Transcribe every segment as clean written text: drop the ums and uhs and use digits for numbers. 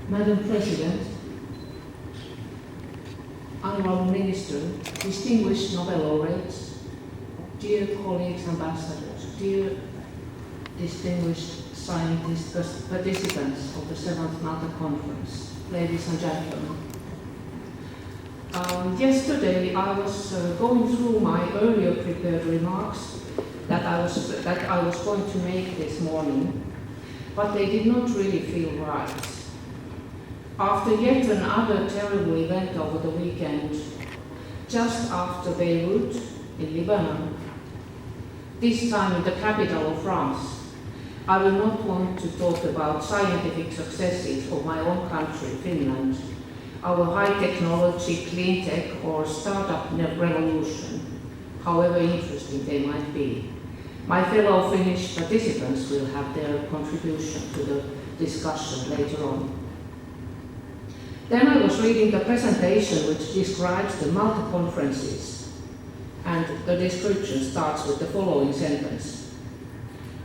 Madam President, Honourable Minister, distinguished Nobel laureates, dear colleagues, ambassadors, dear distinguished scientists, participants of the 7th Malta Conference, ladies and gentlemen. Yesterday I was going through my earlier prepared remarks that I was going to make this morning, but they did not really feel right. After yet another terrible event over the weekend, just after Beirut in Lebanon, this time in the capital of France, I will not want to talk about scientific successes of my own country, Finland, our high technology, clean tech or startup revolution, however interesting they might be. My fellow Finnish participants will have their contribution to the discussion later on. Then I was reading the presentation which describes the Malta conferences, and the description starts with the following sentence.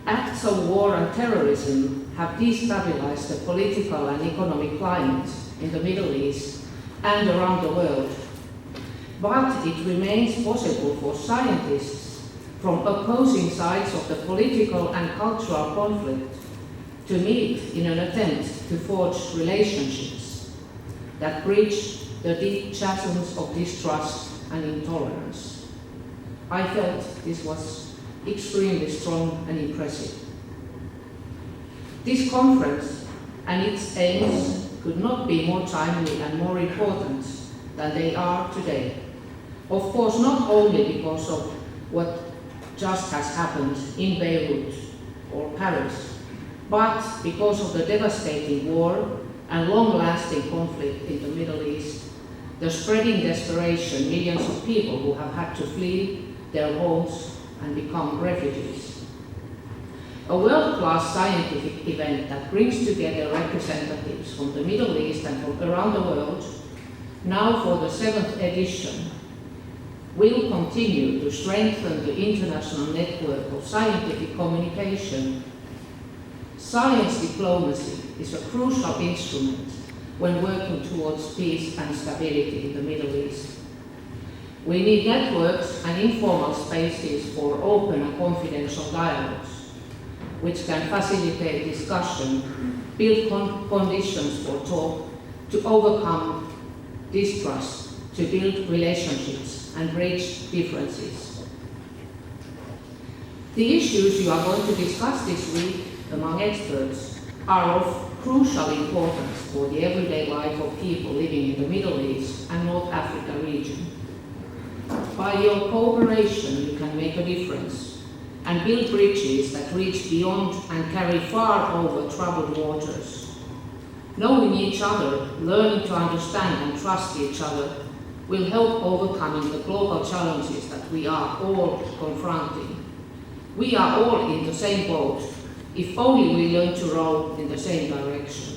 Acts of war and terrorism have destabilized the political and economic climate in the Middle East and around the world, but it remains possible for scientists from opposing sides of the political and cultural conflict to meet in an attempt to forge relationships that bridge the deep chasms of distrust and intolerance. I felt this was extremely strong and impressive. This conference and its aims could not be more timely and more important than they are today. Of course, not only because of what just has happened in Beirut or Paris, but because of the devastating war and long-lasting conflict in the Middle East, the spreading desperation, millions of people who have had to flee their homes and become refugees. A world-class scientific event that brings together representatives from the Middle East and from around the world, now for the 7th edition, will continue to strengthen the international network of scientific communication. Science diplomacy is a crucial instrument when working towards peace and stability in the Middle East. We need networks and informal spaces for open and confidential dialogues, which can facilitate discussion, build conditions for talk, to overcome distrust, to build relationships and bridge differences. The issues you are going to discuss this week among experts are of crucial importance for the everyday life of people living in the Middle East and North Africa region. By your cooperation, you can make a difference and build bridges that reach beyond and carry far over troubled waters. Knowing each other, learning to understand and trust each other will help overcoming the global challenges that we are all confronting. We are all in the same boat, if only we learn to row in the same direction.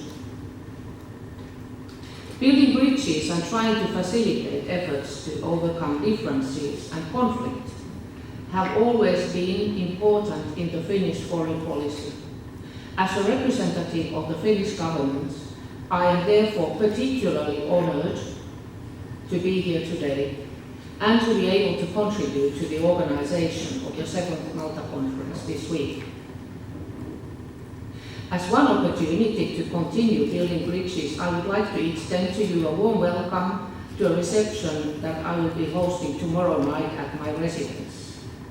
Building bridges and trying to facilitate efforts to overcome differences and conflict have always been important in the Finnish foreign policy. As a representative of the Finnish government, I am therefore particularly honored to be here today and to be able to contribute to the organization of the 7th Malta Conference this week. As one opportunity to continue building bridges, I would like to extend to you a warm welcome to a reception that I will be hosting tomorrow night at my residence.